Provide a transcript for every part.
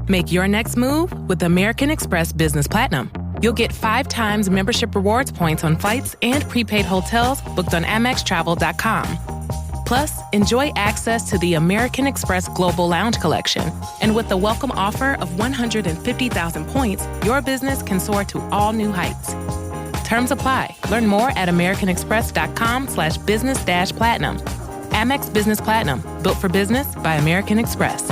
Make your next move with American Express Business Platinum. You'll get 5 times membership rewards points on flights and prepaid hotels booked on AmexTravel.com. Plus, enjoy access to the American Express Global Lounge Collection. And with the welcome offer of 150,000 points, your business can soar to all new heights. Terms apply. Learn more at americanexpress.com/business-platinum. Amex Business Platinum. Built for business by American Express.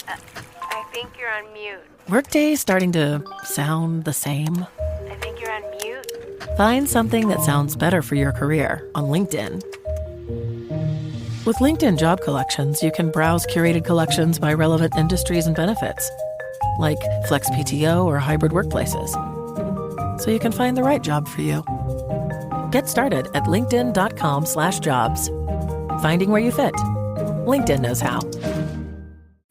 I think you're on mute. Workday starting to sound the same? I think you're on mute. Find something that sounds better for your career on LinkedIn. With LinkedIn Job Collections, you can browse curated collections by relevant industries and benefits, like flex PTO or hybrid workplaces, so you can find the right job for you. Get started at linkedin.com/jobs. Finding where you fit. LinkedIn knows how.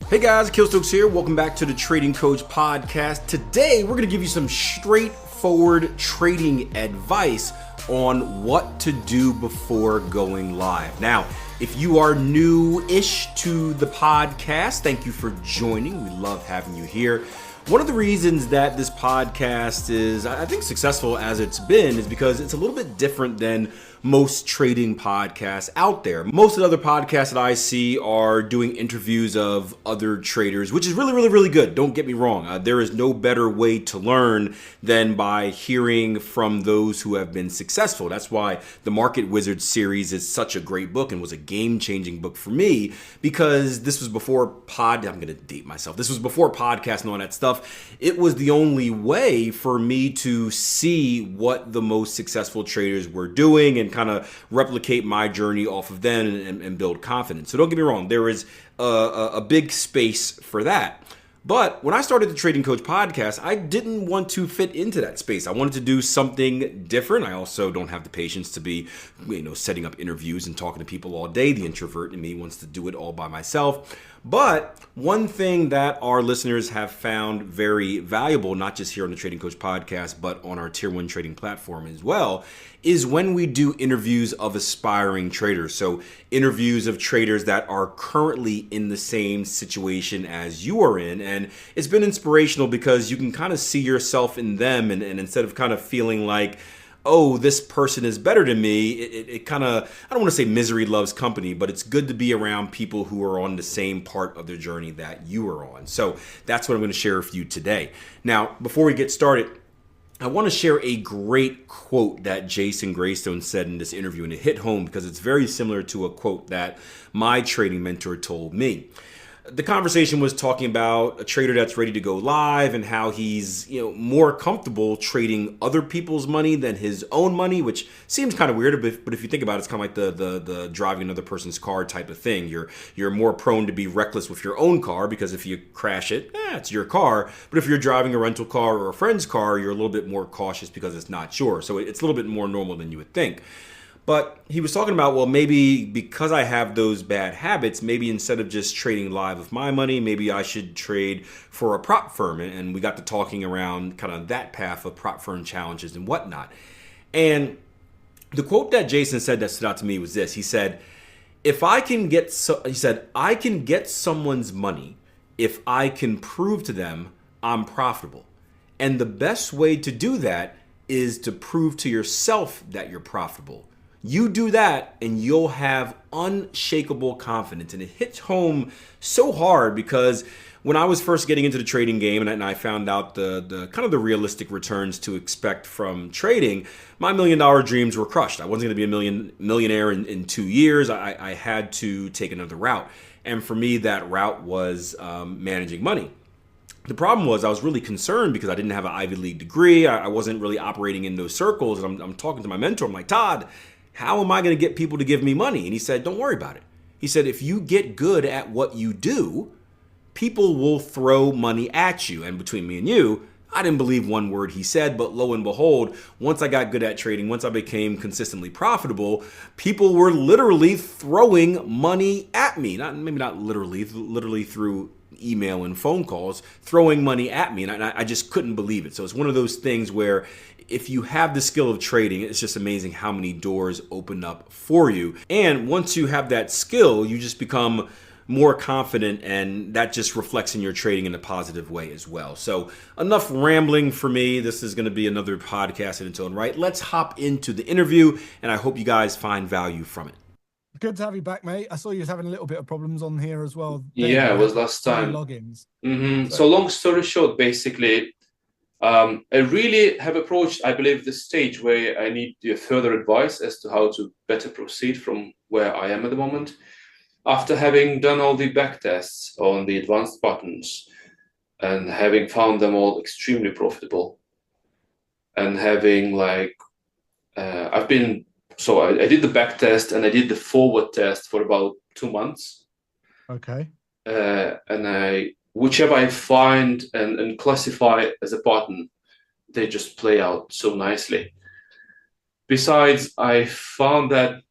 Hey guys, Akil here. Welcome back to the Trading Coach Podcast. Today, we're going to give you some straightforward trading advice on what to do before going live. Now, if you are new-ish to the podcast, thank you for joining. We love having you here. One of the reasons that this podcast is, I think, successful as it's been is because it's a little bit different than most trading podcasts out there. Most of the other podcasts that I see are doing interviews of other traders, which is really good. Don't get me wrong. There is no better way to learn than by hearing from those who have been successful. That's why the Market Wizards series is such a great book and was a game-changing book for me, because this was before I'm going to date myself. This was before podcasts and all that stuff. It was the only way for me to see what the most successful traders were doing and kind of replicate my journey off of them and build confidence. So don't get me wrong, there is a big space for that. But when I started the Trading Coach Podcast, I didn't want to fit into that space. I wanted to do something different. I also don't have the patience to be, setting up interviews and talking to people all day. The introvert in me wants to do it all by myself. But one thing that our listeners have found very valuable, not just here on the Trading Coach Podcast, but on our Tier 1 trading platform as well, is when we do interviews of aspiring traders. So interviews of traders that are currently in the same situation as you are in. And it's been inspirational because you can kind of see yourself in them. And instead of kind of feeling like, oh, this person is better than me, it kind of, I don't want to say misery loves company, but it's good to be around people who are on the same part of their journey that you are on. So that's what I'm going to share with you today. Now, before we get started, I want to share a great quote that Jason Greystone said in this interview, and it hit home because it's very similar to a quote that my trading mentor told me. The conversation was talking about a trader that's ready to go live and how he's, more comfortable trading other people's money than his own money, which seems kind of weird. But if you think about it, it's kind of like the driving another person's car type of thing. You're more prone to be reckless with your own car because if you crash it, it's your car. But if you're driving a rental car or a friend's car, you're a little bit more cautious because it's not yours. So it's a little bit more normal than you would think. But he was talking about, well, maybe because I have those bad habits, maybe instead of just trading live with my money, maybe I should trade for a prop firm. And we got to talking around kind of that path of prop firm challenges and whatnot. And the quote that Jason said that stood out to me was this. He said, I can get someone's money if I can prove to them I'm profitable. And the best way to do that is to prove to yourself that you're profitable. You do that and you'll have unshakable confidence. And it hits home so hard because when I was first getting into the trading game and I found out the kind of the realistic returns to expect from trading, my $1 million dreams were crushed. I wasn't going to be a millionaire in 2 years. I had to take another route. And for me, that route was managing money. The problem was I was really concerned because I didn't have an Ivy League degree. I wasn't really operating in those circles. And I'm talking to my mentor. I'm like, Todd, how am I going to get people to give me money? And he said, don't worry about it. He said, if you get good at what you do, people will throw money at you. And between me and you, I didn't believe one word he said, but lo and behold, once I got good at trading, once I became consistently profitable, people were literally throwing money at me. Maybe not literally through email and phone calls, throwing money at me. And I just couldn't believe it. So it's one of those things where if you have the skill of trading, it's just amazing how many doors open up for you. And once you have that skill, you just become more confident, and that just reflects in your trading in a positive way as well. So enough rambling for me. This is going to be another podcast in its own right. Let's hop into the interview, and I hope you guys find value from it. Good to have you back, mate. I saw you was having a little bit of problems on here as well. Yeah, it was last time. Logins. So long story short, basically, I really have approached, I believe, this stage where I need further advice as to how to better proceed from where I am at the moment. After having done all the back tests on the advanced buttons and having found them all extremely profitable, and having I did the back test and I did the forward test for about 2 months. Okay. And whichever I find and classify as a button, they just play out so nicely. Besides, I found that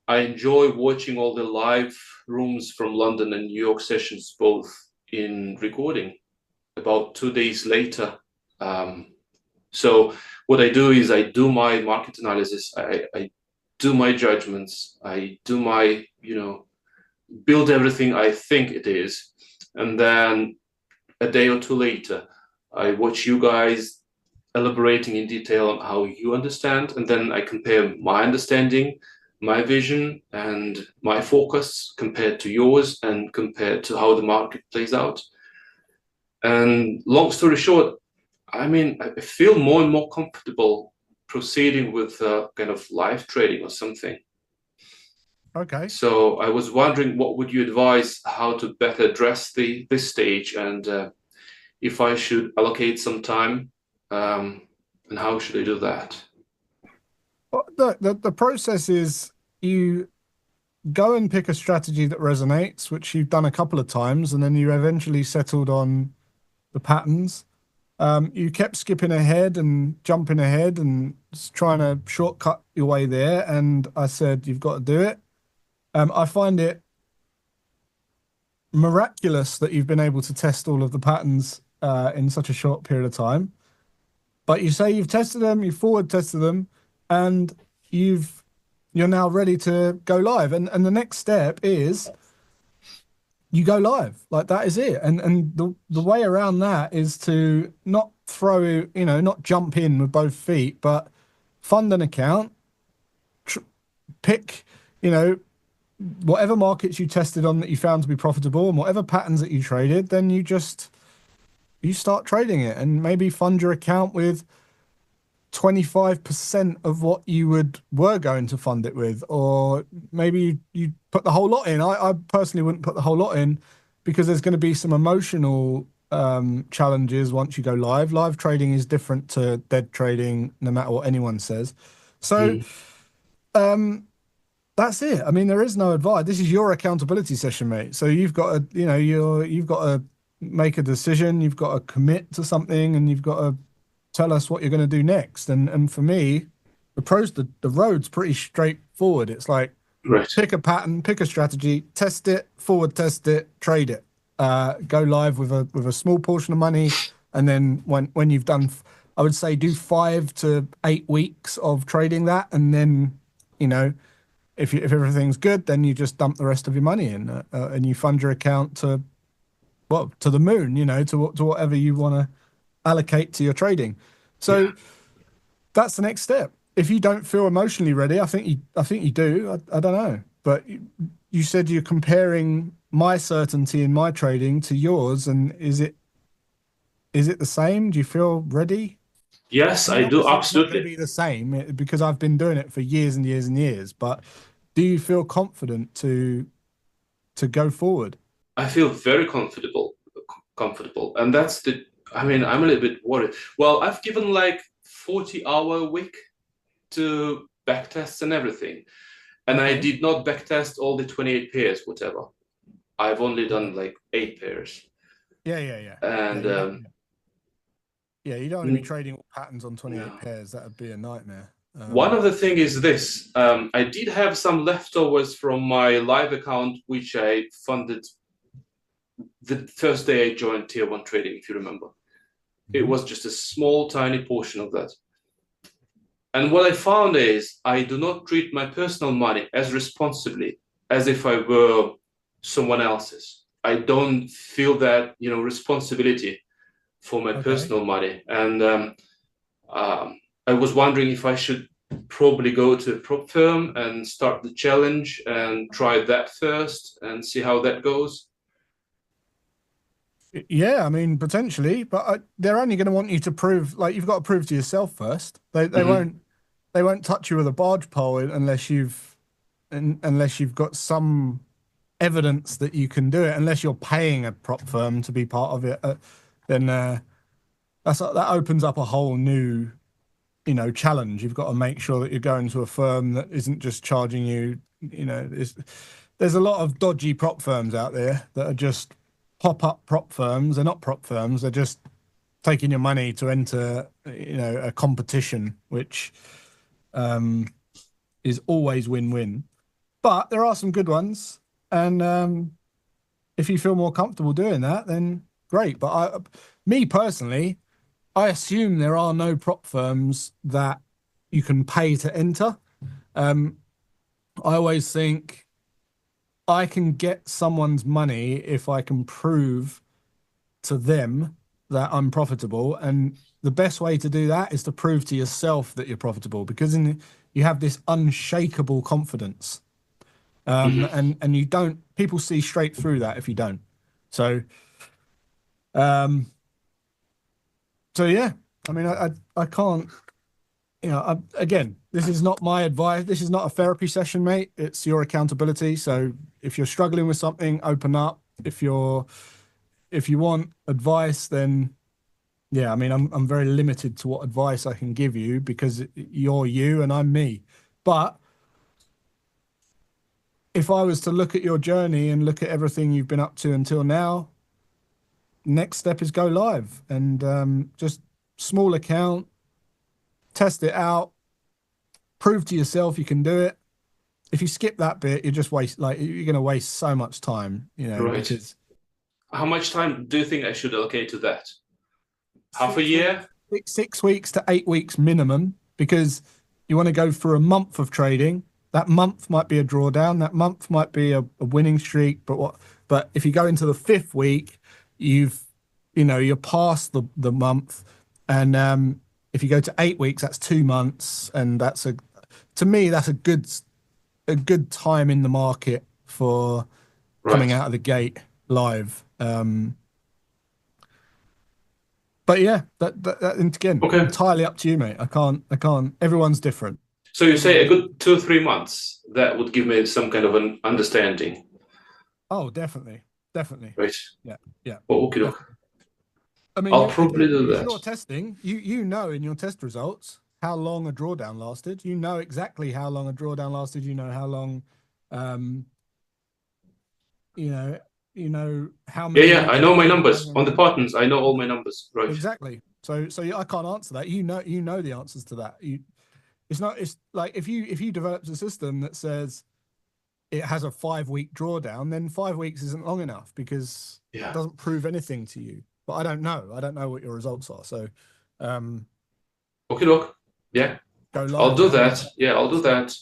I enjoy watching all the live rooms from London and New York sessions, both in recording about 2 days later. So what I do is I do my market analysis, I do my judgments, I do my, build everything I think it is. And then a day or two later, I watch you guys elaborating in detail on how you understand. And then I compare my understanding, my vision, and my focus compared to yours and compared to how the market plays out. And long story short, I feel more and more comfortable proceeding with kind of live trading or something. Okay. So I was wondering, what would you advise how to better address this stage, and if I should allocate some time, and how should I do that? Well, the process is you go and pick a strategy that resonates, which you've done a couple of times, and then you eventually settled on the patterns. You kept skipping ahead and jumping ahead and trying to shortcut your way there. And I said, you've got to do it. I find it miraculous that you've been able to test all of the patterns in such a short period of time. But you say you've tested them, you forward tested them, and you're now ready to go live. And the next step is you go live. Like, that is it. And the way around that is to not not jump in with both feet, but fund an account, pick, whatever markets you tested on that you found to be profitable and whatever patterns that you traded, then you start trading it, and maybe fund your account with 25% of what you were going to fund it with, or maybe you put the whole lot in. I personally wouldn't put the whole lot in, because there's going to be some emotional challenges once you go live. Live trading is different to dead trading, no matter what anyone says. So that's it. There is no advice. This is your accountability session, mate. So you've got to, you've got to make a decision. You've got to commit to something, and you've got to tell us what you're going to do next. And for me, the road's pretty straightforward. It's like, pick a pattern, pick a strategy, test it, forward test it, trade it, go live with a small portion of money, and then when you've done, I would say, do 5 to 8 weeks of trading that, and then if everything's good, then you just dump the rest of your money in, and you fund your account to the moon, to whatever you want to allocate to your trading. So that's the next step. If you don't feel emotionally ready, I think you do. I don't know, but you said you're comparing my certainty in my trading to yours, and is it the same? Do you feel ready? Yes, I do. Absolutely. It's not going to be the same, because I've been doing it for years and years and years. But do you feel confident to go forward? I feel very comfortable, and that's I'm a little bit worried. Well, I've given 40-hour week to backtests and everything, and I did not backtest all the 28 pairs, whatever. I've only done 8 pairs. Yeah. And you don't want to be trading patterns on 28 pairs. That would be a nightmare. One of the things is this. I did have some leftovers from my live account, which I funded the first day I joined Tier 1 trading, if you remember. It was just a small, tiny portion of that. And what I found is I do not treat my personal money as responsibly as if I were someone else's. I don't feel that, responsibility for my personal money. And I was wondering if I should probably go to a prop firm and start the challenge and try that first and see how that goes. Yeah, I mean, potentially, but they're only going to want you to prove, like, you've got to prove to yourself first. They won't touch you with a barge pole unless you've got some evidence that you can do it. Unless you're paying a prop firm to be part of it, then that opens up a whole new, challenge. You've got to make sure that you're going to a firm that isn't just charging you. There's a lot of dodgy prop firms out there that are just pop-up prop firms. They're not prop firms. They're just taking your money to enter, a competition, which is always win-win. But there are some good ones, and if you feel more comfortable doing that, then great. But me personally, I assume there are no prop firms that you can pay to enter. I always think I can get someone's money if I can prove to them that I'm profitable. And the best way to do that is to prove to yourself that you're profitable, because you have this unshakable confidence. And you don't, people see straight through that if you don't. So yeah, I mean, I can't, again, this is not my advice. This is not a therapy session, mate. It's your accountability. So if you're struggling with something, open up. If you want advice, then yeah, I mean, I'm very limited to what advice I can give you, because you're you and I'm me. But if I was to look at your journey and look at everything you've been up to until now, next step is go live, and just small account, test it out, prove to yourself you can do it. If you skip that bit, you're going to waste so much time, Right. which is... How much time do you think I should allocate to that? Half a year? 6 weeks to 8 weeks minimum, because you want to go through a month of trading. That month might be a drawdown. That month might be a winning streak. But if you go into the 5th week, you're past the month. And if you go to 8 weeks, that's 2 months. And to me, that's a good time in the market for coming out of the gate live. But yeah, that again, entirely up to you, mate. I can't. Everyone's different. So you say a good 2 or 3 months, that would give me some kind of an understanding. Oh, definitely. Right. Yeah. Oh, okay. I mean, I'll probably do that. If you're testing, you know in your test results how long a drawdown lasted. You know exactly how long a drawdown lasted. You know how long, you know how many. Yeah. I know my numbers on the patterns. I know all my numbers. Right. Exactly. So I can't answer that. You know the answers to that. It's like if you develop a system that says it has a 5-week drawdown, then 5 weeks isn't long enough, because it doesn't prove anything to you. But I don't know what your results are. So, okay, look. Yeah. Go live. I'll do that. Yeah, I'll do that.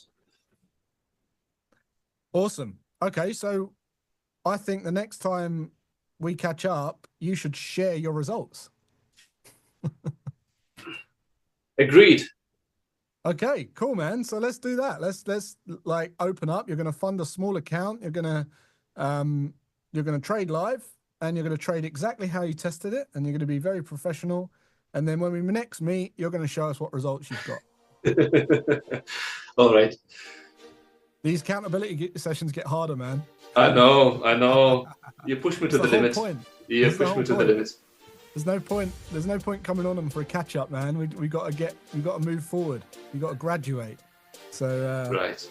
Awesome. Okay, so I think the next time we catch up, you should share your results. Agreed. Okay, cool, man. So let's do that. Let's like open up. You're going to fund a small account. You're going to trade live, and you're going to trade exactly how you tested it, and you're going to be very professional. And then when we next meet, you're going to show us what results you've got. All right. These accountability sessions get harder, man. I know. You push me to the limit. You That's the push me whole to the point. limit. There's no point coming on them for a catch up, man. We got to move forward. We got to graduate. So Right.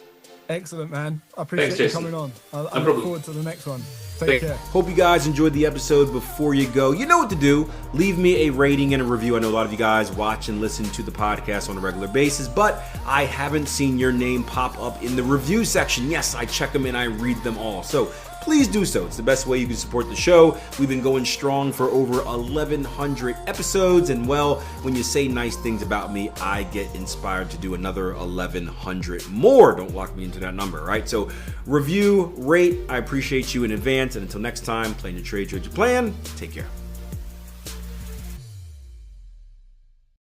Excellent, man. I appreciate Thanks, you Jason. coming on. I No look problem. forward to the next one. Take care. Hope you guys enjoyed the episode. Before you go, you know what to do. Leave me a rating and a review. I know a lot of you guys watch and listen to the podcast on a regular basis, but I haven't seen your name pop up in the review section. Yes, I check them and I read them all. So please do so. It's the best way you can support the show. We've been going strong for over 1,100 episodes, and well, when you say nice things about me, I get inspired to do another 1,100 more. Don't lock me into that number, right? So review, rate, I appreciate you in advance, and until next time, plan your trade, trade your plan. Take care.